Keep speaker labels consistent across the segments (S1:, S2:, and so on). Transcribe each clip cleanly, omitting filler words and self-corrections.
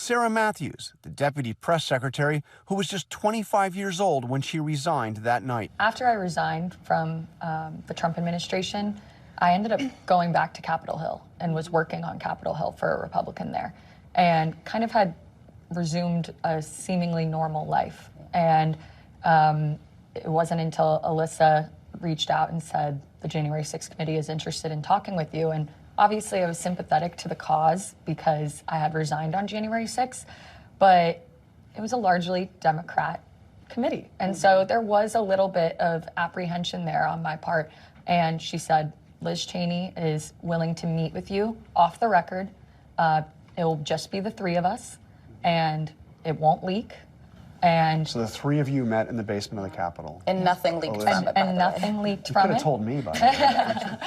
S1: Sarah Matthews, the deputy press secretary who was just 25 years old when she resigned that night.
S2: After I resigned from the Trump administration, I ended up going back to Capitol Hill and was working on Capitol Hill for a Republican there, and kind of had resumed a seemingly normal life. And it wasn't until Alyssa reached out and said, the January 6th committee is interested in talking with you. And obviously I was sympathetic to the cause because I had resigned on January 6th, but it was a largely Democrat committee. And so there was a little bit of apprehension there on my part. And she said, Liz Cheney is willing to meet with you off the record. It'll just be the three of us and it won't leak. And
S3: so the three of you met in the basement of the Capitol.
S4: And nothing leaked from it.
S2: And nothing leaked from it.
S3: You could have told me about it.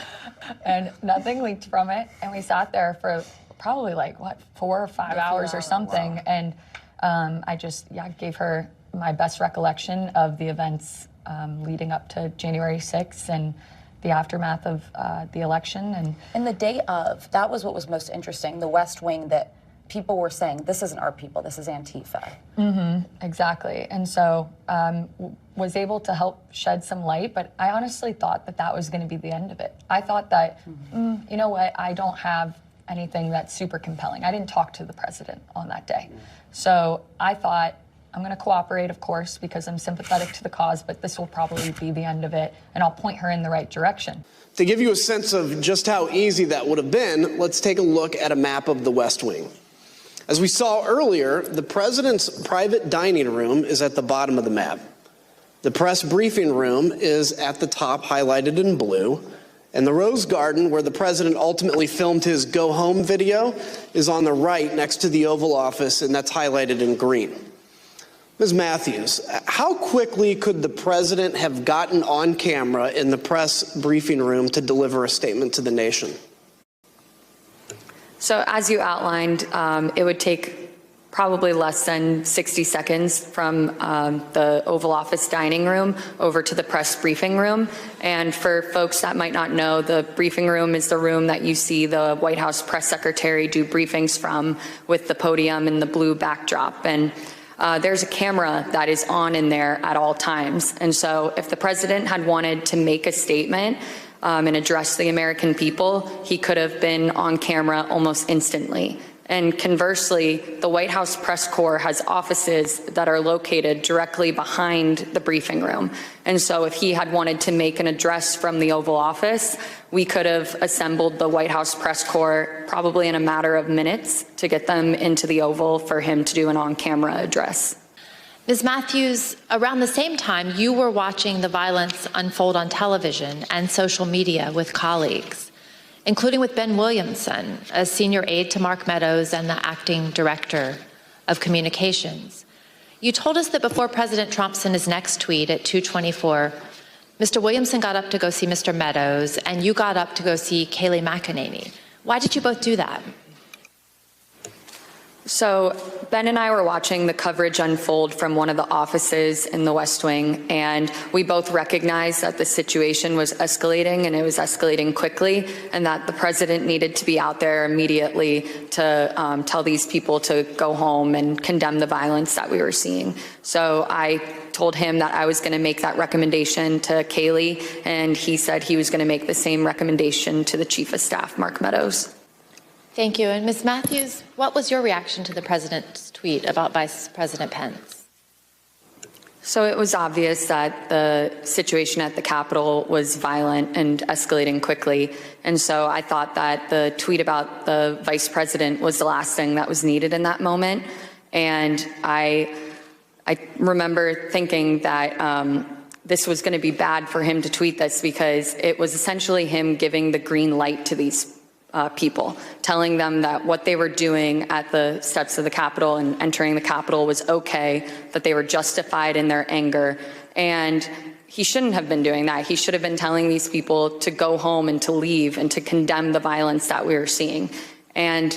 S2: And nothing leaked from it. And we sat there for probably 4 or 5 hours or something. Wow. And I just gave her my best recollection of the events leading up to January 6th and the aftermath of the election.
S4: And the day of, that was what was most interesting, the West Wing, that people were saying, this isn't our people, this is Antifa.
S2: Exactly. And so was able to help shed some light, but I honestly thought that that was going to be the end of it. I thought that, you know what, I don't have anything that's super compelling. I didn't talk to the president on that day. So I thought, I'm going to cooperate, of course, because I'm sympathetic to the cause, but this will probably be the end of it, and I'll point her in the right direction.
S5: To give you a sense of just how easy that would have been, let's take a look at a map of the West Wing. As we saw earlier, the president's private dining room is at the bottom of the map. The press briefing room is at the top, highlighted in blue. And the Rose Garden, where the president ultimately filmed his go home video, is on the right next to the Oval Office, and that's highlighted in green. Ms. Matthews, how quickly could the president have gotten on camera in the press briefing room to deliver a statement to the nation?
S2: So as you outlined, it would take probably less than 60 seconds from the Oval Office dining room over to the press briefing room. And for folks that might not know, the briefing room is the room that you see the White House press secretary do briefings from, with the podium and the blue backdrop. And there's a camera that is on in there at all times. And so if the president had wanted to make a statement and address the American people, he could have been on camera almost instantly. And conversely, the White House press corps has offices that are located directly behind the briefing room. And so if he had wanted to make an address from the Oval Office, we could have assembled the White House press corps probably in a matter of minutes to get them into the Oval for him to do an on-camera address.
S6: Ms. Matthews, around the same time, you were watching the violence unfold on television and social media with colleagues, including with Ben Williamson, a senior aide to Mark Meadows and the acting director of communications. You told us that before President Trump sent his next tweet at 2:24, Mr. Williamson got up to go see Mr. Meadows, and you got up to go see Kayleigh McEnany. Why did you both do that?
S2: So Ben and I were watching the coverage unfold from one of the offices in the West Wing, and we both recognized that the situation was escalating, and it was escalating quickly, and that the president needed to be out there immediately to tell these people to go home and condemn the violence that we were seeing. So I told him that I was going to make that recommendation to Kayleigh, and he said he was going to make the same recommendation to the Chief of Staff, Mark Meadows.
S6: Thank you. And Ms. Matthews, what was your reaction to the president's tweet about Vice President Pence?
S2: So it was obvious that the situation at the Capitol was violent and escalating quickly. And so I thought that the tweet about the vice president was the last thing that was needed in that moment. And I remember thinking that this was going to be bad for him to tweet this, because it was essentially him giving the green light to these people, telling them that what they were doing at the steps of the Capitol and entering the Capitol was okay, that they were justified in their anger. And he shouldn't have been doing that. He should have been telling these people to go home and to leave and to condemn the violence that we were seeing. And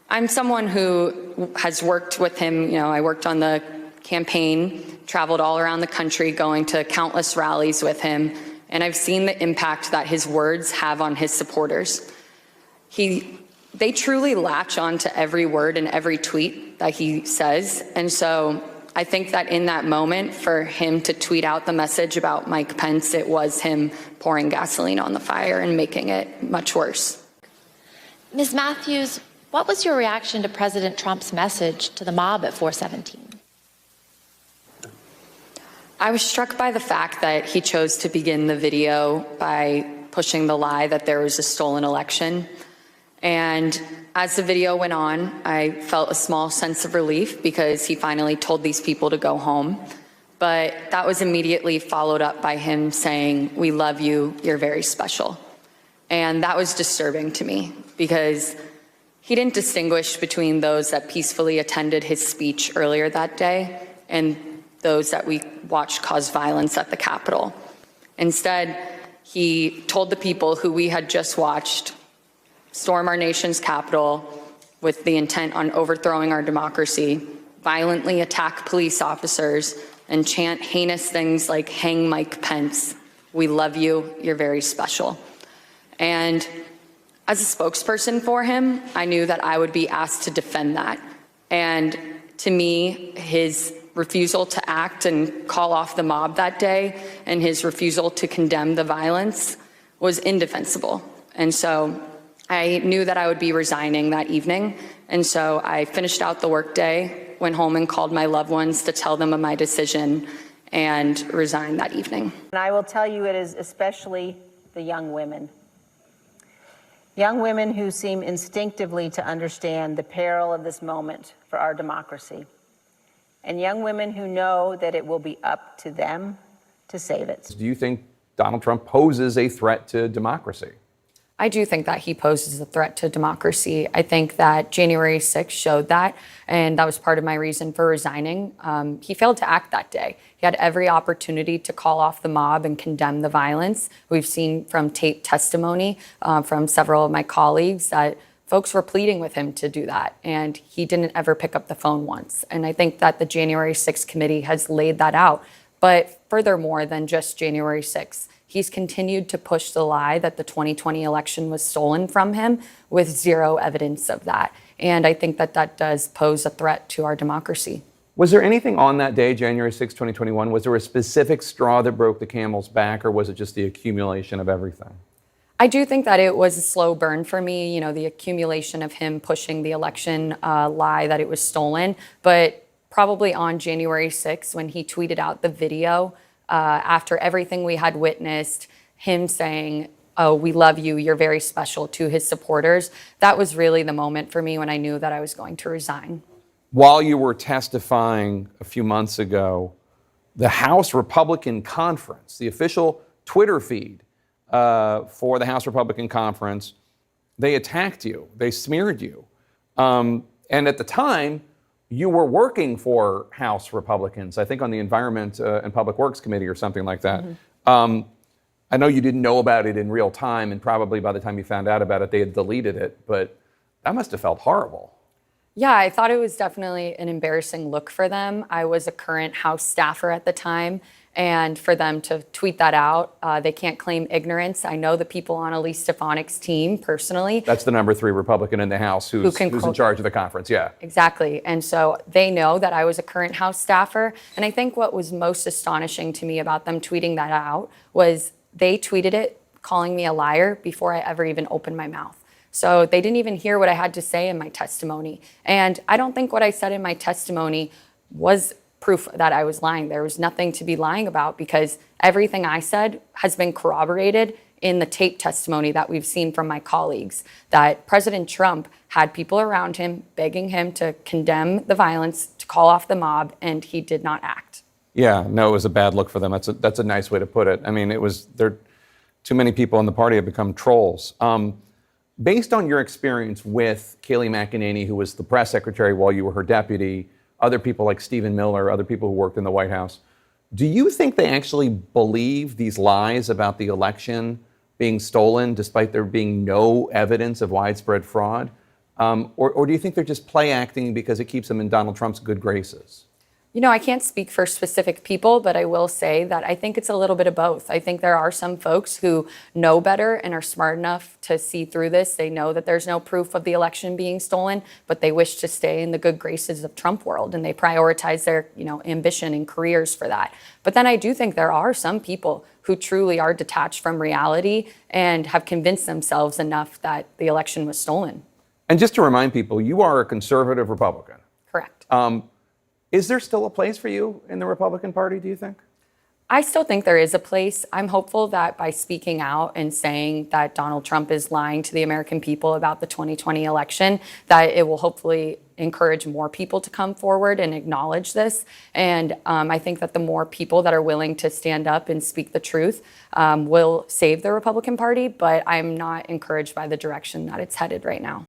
S2: I'm someone who has worked with him. You know, I worked on the campaign, traveled all around the country, going to countless rallies with him, and I've seen the impact that his words have on his supporters. He they truly latch on to every word and every tweet that he says. And so I think that in that moment, for him to tweet out the message about Mike Pence, it was him pouring gasoline on the fire and making it much worse.
S6: Ms. Matthews, what was your reaction to President Trump's message to the mob at 417?
S2: I was struck by the fact that he chose to begin the video by pushing the lie that there was a stolen election. And as the video went on, I felt a small sense of relief because he finally told these people to go home. But that was immediately followed up by him saying, "We love you, you're very special." And that was disturbing to me because he didn't distinguish between those that peacefully attended his speech earlier that day and those that we watched cause violence at the Capitol. Instead, he told the people who we had just watched storm our nation's Capitol with the intent on overthrowing our democracy, violently attack police officers, and chant heinous things like "Hang Mike Pence, we love you, you're very special." And as a spokesperson for him, I knew that I would be asked to defend that. And to me, his refusal to act and call off the mob that day and his refusal to condemn the violence was indefensible. And so I knew that I would be resigning that evening. And so I finished out the workday, went home and called my loved ones to tell them of my decision and resigned that evening.
S7: And I will tell you, it is especially the young women. Young women who seem instinctively to understand the peril of this moment for our democracy. And young women who know that it will be up to them to save it.
S8: Do you think Donald Trump poses a threat to democracy?
S2: I do think that he poses a threat to democracy. I think that January 6th showed that, and that was part of my reason for resigning. He failed to act that day. He had every opportunity to call off the mob and condemn the violence. We've seen from taped testimony from several of my colleagues that folks were pleading with him to do that, and he didn't ever pick up the phone once. And I think that the January 6th committee has laid that out. But furthermore than just January 6th, he's continued to push the lie that the 2020 election was stolen from him with zero evidence of that. And I think that that does pose a threat to our democracy.
S8: Was there anything on that day, January 6, 2021? Was there a specific straw that broke the camel's back, or was it just the accumulation of everything?
S2: I do think that it was a slow burn for me, you know, the accumulation of him pushing the election lie that it was stolen. But probably on January 6th, when he tweeted out the video after everything we had witnessed, him saying, "Oh, we love you, you're very special," to his supporters, that was really the moment for me when I knew that I was going to resign.
S8: While you were testifying a few months ago, the House Republican Conference, the official Twitter feed for the House Republican Conference, they attacked you, they smeared you. And at the time, you were working for House Republicans, I think on the Environment and Public Works Committee or something like that. Mm-hmm. I know you didn't know about it in real time, and probably by the time you found out about it, they had deleted it, but that must have felt horrible.
S2: Yeah, I thought it was definitely an embarrassing look for them. I was a current House staffer at the time, and for them to tweet that out, they can't claim ignorance. I know the people on Elise Stefanik's team personally.
S8: That's the number 3 Republican in the House who's in charge of the conference, yeah.
S2: Exactly, and so they know that I was a current House staffer, and I think what was most astonishing to me about them tweeting that out was they tweeted it calling me a liar before I ever even opened my mouth. So they didn't even hear what I had to say in my testimony. And I don't think what I said in my testimony was proof that I was lying. There was nothing to be lying about because everything I said has been corroborated in the tape testimony that we've seen from my colleagues, that President Trump had people around him begging him to condemn the violence, to call off the mob, and he did not act.
S8: Yeah, no, it was a bad look for them. That's a nice way to put it. I mean, too many people in the party have become trolls. Based on your experience with Kayleigh McEnany, who was the press secretary while you were her deputy, other people like Stephen Miller, other people who worked in the White House, do you think they actually believe these lies about the election being stolen despite there being no evidence of widespread fraud? Or do you think they're just play acting because it keeps them in Donald Trump's good graces?
S2: I can't speak for specific people, but I will say that I think it's a little bit of both. I think there are some folks who know better and are smart enough to see through this. They know that there's no proof of the election being stolen, but they wish to stay in the good graces of Trump world, and they prioritize their, ambition and careers for that. But then I do think there are some people who truly are detached from reality and have convinced themselves enough that the election was stolen.
S8: And just to remind people, you are a conservative Republican.
S2: Correct.
S8: Is there still a place for you in the Republican Party, do you think?
S2: I still think there is a place. I'm hopeful that by speaking out and saying that Donald Trump is lying to the American people about the 2020 election, that it will hopefully encourage more people to come forward and acknowledge this. And I think that the more people that are willing to stand up and speak the truth will save the Republican Party, but I'm not encouraged by the direction that it's headed right now.